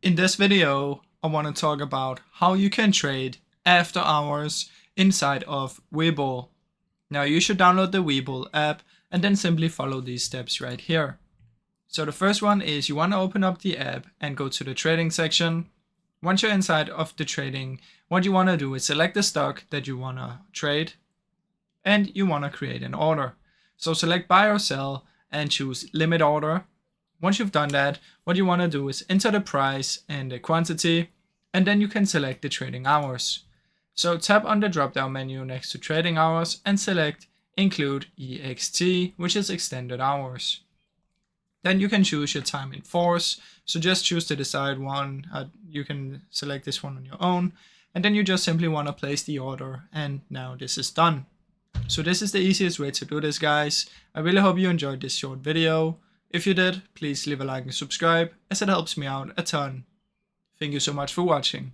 In this video, I want to talk about how you can trade after hours inside of Webull. Now you should download the Webull app and then simply follow these steps right here. So the first one is you want to open up the app and go to the trading section. Once you're inside of the trading, what you want to do is select the stock that you want to trade and you want to create an order. So select buy or sell and choose limit order. Once you've done that, what you want to do is enter the price and the quantity, and then you can select the trading hours. So tap on the drop down menu next to trading hours and select include EXT, which is extended hours. Then you can choose your time in force. So just choose the desired one. You can select this one on your own. And then you just simply want to place the order, and now this is done. So this is the easiest way to do this, guys. I really hope you enjoyed this short video. If you did, please leave a like and subscribe, as it helps me out a ton. Thank you so much for watching.